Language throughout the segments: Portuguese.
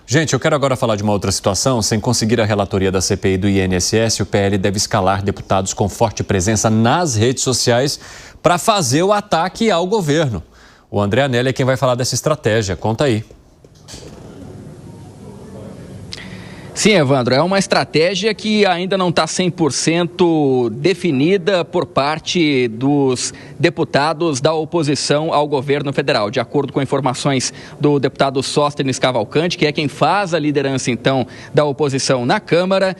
Gente, eu quero agora falar de uma outra situação. Sem conseguir a relatoria da CPI do INSS, o PL deve escalar deputados com forte presença nas redes sociais para fazer o ataque ao governo. O André Anelli é quem vai falar dessa estratégia. Conta aí. Sim, Evandro, é uma estratégia que ainda não está 100% definida por parte dos deputados da oposição ao governo federal. De acordo com informações do deputado Sóstenes Cavalcante, que é quem faz a liderança, então, da oposição na Câmara,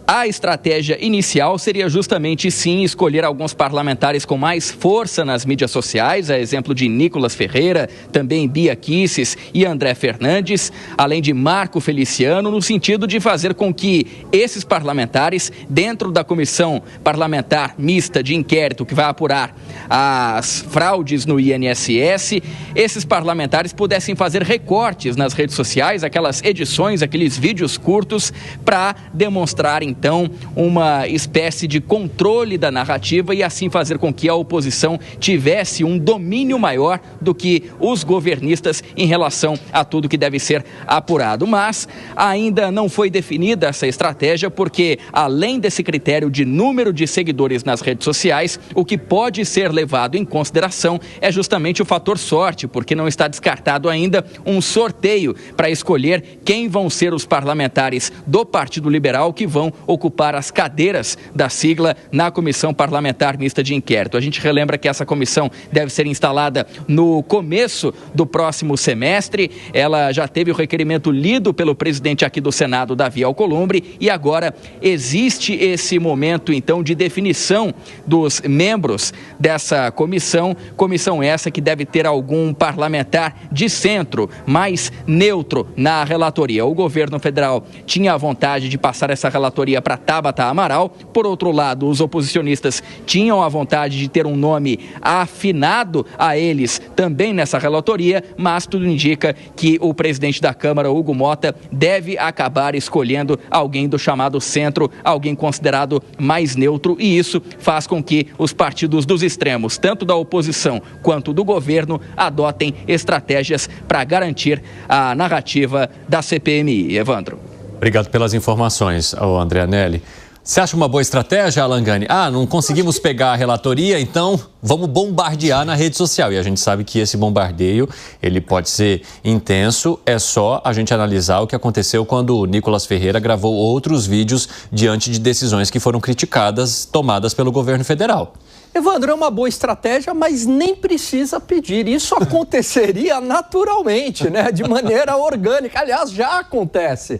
a estratégia inicial seria justamente, sim, escolher alguns parlamentares com mais força nas mídias sociais, a exemplo de Nicolas Ferreira, também Bia Kicis e André Fernandes, além de Marco Feliciano, no sentido de fazer com que esses parlamentares, dentro da comissão parlamentar mista de inquérito que vai apurar as fraudes no INSS, esses parlamentares pudessem fazer recortes nas redes sociais, aquelas edições, aqueles vídeos curtos, para demonstrar, então, uma espécie de controle da narrativa e assim fazer com que a oposição tivesse um domínio maior do que os governistas em relação a tudo que deve ser apurado. Mas ainda não foi definida essa estratégia porque, além desse critério de número de seguidores nas redes sociais, o que pode ser levado em consideração é justamente o fator sorte, porque não está descartado ainda um sorteio para escolher quem vão ser os parlamentares do Partido Liberal que vão ocupar as cadeiras da sigla na Comissão Parlamentar Mista de Inquérito. A gente relembra que essa comissão deve ser instalada no começo do próximo semestre. Ela já teve o requerimento lido pelo presidente aqui do Senado, Davi Alcolumbre, e agora existe esse momento, então, de definição dos membros dessa comissão essa que deve ter algum parlamentar de centro, mais neutro na relatoria. O governo federal tinha a vontade de passar essa relatoria para Tabata Amaral. Por outro lado, os oposicionistas tinham a vontade de ter um nome afinado a eles também nessa relatoria, mas tudo indica que o presidente da Câmara, Hugo Mota, deve acabar escolhendo alguém do chamado centro, alguém considerado mais neutro, e isso faz com que os partidos dos extremos, tanto da oposição quanto do governo, adotem estratégias para garantir a narrativa da CPMI. Evandro. Obrigado pelas informações, André Anelli. Você acha uma boa estratégia, Alan Gani? Não conseguimos pegar a relatoria, então vamos bombardear na rede social. E a gente sabe que esse bombardeio, ele pode ser intenso, é só a gente analisar o que aconteceu quando o Nicolas Ferreira gravou outros vídeos diante de decisões que foram criticadas, tomadas pelo governo federal. Evandro, é uma boa estratégia, mas nem precisa pedir. Isso aconteceria naturalmente, né? De maneira orgânica. Aliás, já acontece.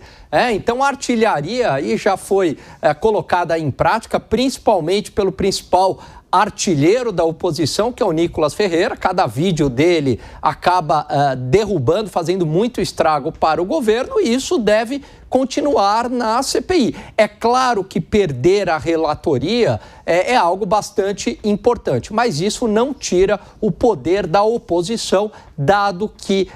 Então, a artilharia aí já foi colocada em prática, principalmente pelo principal artilheiro da oposição, que é o Nicolas Ferreira. Cada vídeo dele acaba derrubando, fazendo muito estrago para o governo, e isso deve continuar na CPI. É claro que perder a relatoria é algo bastante importante, mas isso não tira o poder da oposição, dado que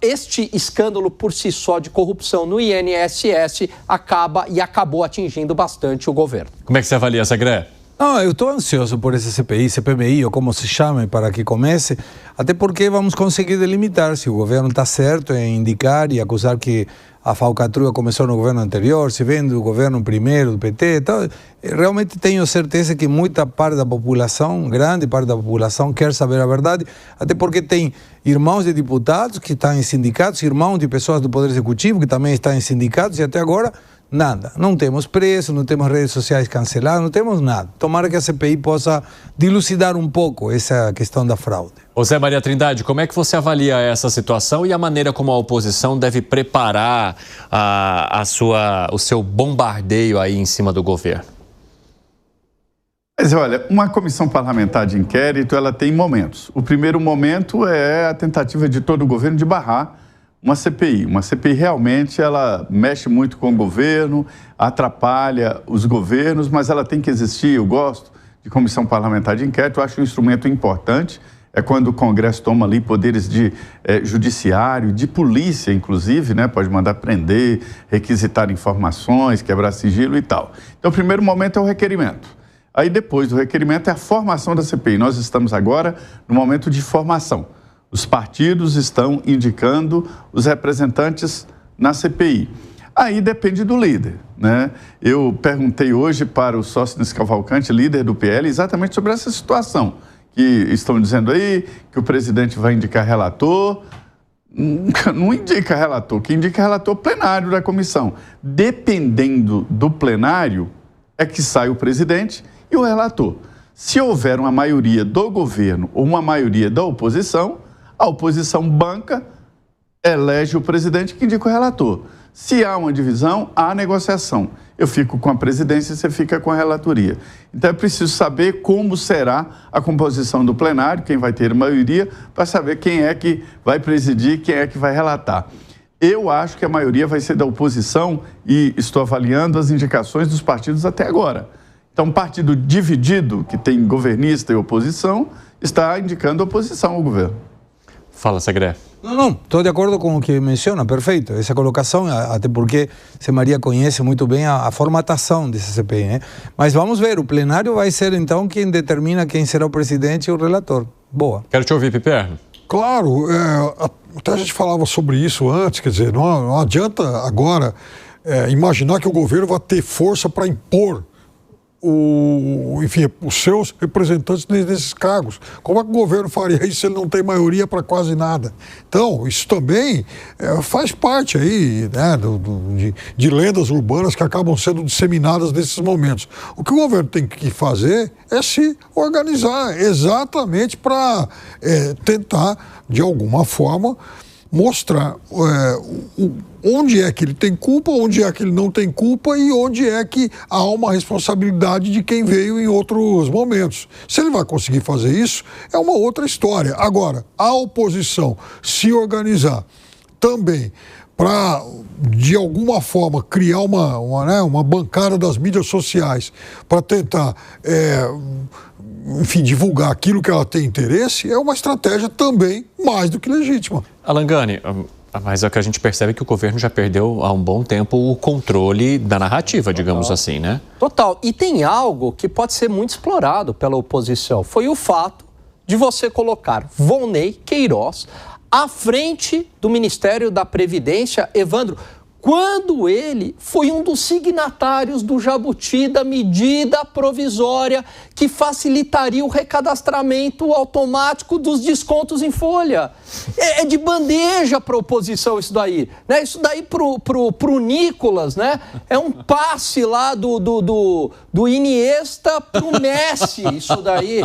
este escândalo por si só de corrupção no INSS acabou atingindo bastante o governo. Como é que você avalia essa greve? Não, eu estou ansioso por esse CPMI, ou como se chame, para que comece, até porque vamos conseguir delimitar se o governo está certo em indicar e acusar que a falcatrua começou no governo anterior, se vem do governo primeiro, do PT. Então, realmente tenho certeza que muita parte da população, grande parte da população, quer saber a verdade, até porque tem irmãos de deputados que estão em sindicatos, irmãos de pessoas do Poder Executivo que também estão em sindicatos, e até agora nada. Não temos preço, não temos redes sociais canceladas, não temos nada. Tomara que a CPI possa dilucidar um pouco essa questão da fraude. José Maria Trindade, como é que você avalia essa situação e a maneira como a oposição deve preparar o seu bombardeio aí em cima do governo? Mas olha, uma comissão parlamentar de inquérito, ela tem momentos. O primeiro momento é a tentativa de todo o governo de barrar uma CPI. Uma CPI realmente, ela mexe muito com o governo, atrapalha os governos, mas ela tem que existir. Eu gosto de comissão parlamentar de inquérito, eu acho um instrumento importante. É quando o Congresso toma ali poderes de judiciário, de polícia, inclusive, né? Pode mandar prender, requisitar informações, quebrar sigilo e tal. Então, o primeiro momento é o requerimento. Aí, depois do requerimento, é a formação da CPI. Nós estamos agora no momento de formação. Os partidos estão indicando os representantes na CPI. Aí depende do líder, né? Eu perguntei hoje para o Sóstenes Cavalcante, líder do PL, exatamente sobre essa situação, que estão dizendo aí que o presidente vai indicar relator. Não indica relator, quem indica relator é o plenário da comissão. Dependendo do plenário, é que sai o presidente e o relator. Se houver uma maioria do governo ou uma maioria da oposição, a oposição banca, elege o presidente que indica o relator. Se há uma divisão, há negociação. Eu fico com a presidência e você fica com a relatoria. Então é preciso saber como será a composição do plenário, quem vai ter maioria, para saber quem é que vai presidir, quem é que vai relatar. Eu acho que a maioria vai ser da oposição e estou avaliando as indicações dos partidos até agora. Então, um partido dividido, que tem governista e oposição, está indicando oposição ao governo. Fala, Segré. Não, estou de acordo com o que menciona, perfeito. Essa colocação, até porque Zé Maria conhece muito bem a formatação dessa CPI, né? Mas vamos ver, o plenário vai ser então quem determina quem será o presidente e o relator. Boa. Quero te ouvir, Piperno. Claro, até a gente falava sobre isso antes, quer dizer, não adianta agora imaginar que o governo vai ter força para impor os seus representantes nesses cargos. Como é que o governo faria isso se ele não tem maioria para quase nada? Então, isso também faz parte aí, né, de lendas urbanas que acabam sendo disseminadas nesses momentos. O que o governo tem que fazer é se organizar exatamente para tentar, de alguma forma, mostrar onde é que ele tem culpa, onde é que ele não tem culpa e onde é que há uma responsabilidade de quem veio em outros momentos. Se ele vai conseguir fazer isso, é uma outra história. Agora, a oposição se organizar também para, de alguma forma, criar uma bancada das mídias sociais para tentar divulgar aquilo que ela tem interesse, é uma estratégia também mais do que legítima. Alangani, mas é o que a gente percebe que o governo já perdeu há um bom tempo o controle da narrativa, digamos assim, né? Total. E tem algo que pode ser muito explorado pela oposição. Foi o fato de você colocar Volney Queiroz à frente do Ministério da Previdência, Evandro, quando ele foi um dos signatários do Jabuti, da medida provisória que facilitaria o recadastramento automático dos descontos em folha. É de bandeja para a oposição isso daí. Né? Isso daí pro Nicolas, né? É um passe lá do Iniesta pro Messi, isso daí.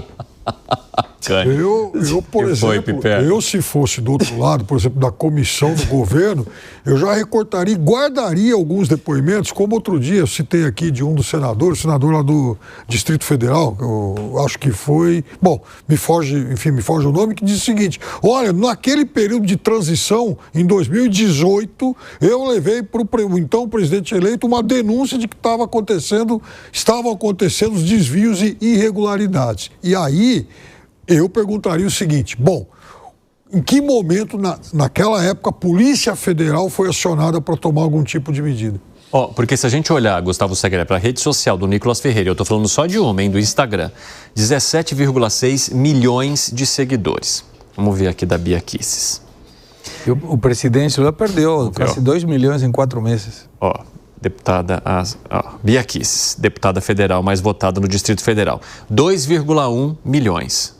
Eu, por exemplo, se fosse do outro lado, por exemplo, da comissão do governo, eu já recortaria e guardaria alguns depoimentos, como outro dia eu citei aqui de um dos senadores, o senador lá do Distrito Federal, eu acho que foi, me foge o nome, que diz o seguinte: olha, naquele período de transição, em 2018, eu levei para o então presidente eleito uma denúncia de que estavam acontecendo os desvios e irregularidades. E aí eu perguntaria o seguinte: em que momento, naquela época, a Polícia Federal foi acionada para tomar algum tipo de medida? Porque se a gente olhar, Gustavo Segré, para a rede social do Nicolas Ferreira, eu estou falando só de uma, do Instagram, 17,6 milhões de seguidores. Vamos ver aqui da Bia Kicis. O presidente lá perdeu quase 2 milhões em 4 meses. Deputada Bia Kicis, deputada federal mais votada no Distrito Federal. 2,1 milhões.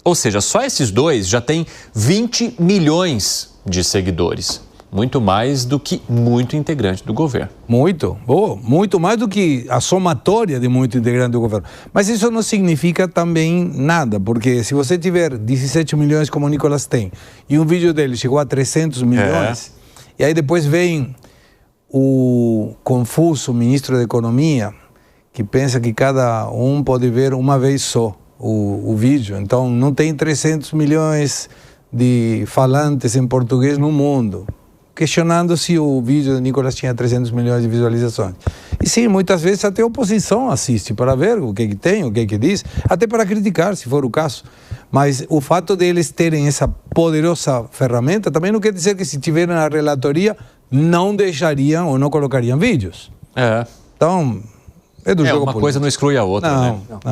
Ou seja, só esses dois já têm 20 milhões de seguidores. Muito mais do que muito integrante do governo. Muito mais do que a somatória de muito integrante do governo. Mas isso não significa também nada, porque se você tiver 17 milhões como o Nicolas tem, e um vídeo dele chegou a 300 milhões, e aí depois vem o confuso ministro da Economia, que pensa que cada um pode ver uma vez só o vídeo. Então, não tem 300 milhões de falantes em português no mundo, questionando se o vídeo de Nicolas tinha 300 milhões de visualizações. E sim, muitas vezes até a oposição assiste para ver o que tem, o que diz, até para criticar, se for o caso. Mas o fato deles terem essa poderosa ferramenta também não quer dizer que, se tiverem na relatoria, não deixariam ou não colocariam vídeos. Então, é do jogo político. Uma coisa não exclui a outra, né? Não.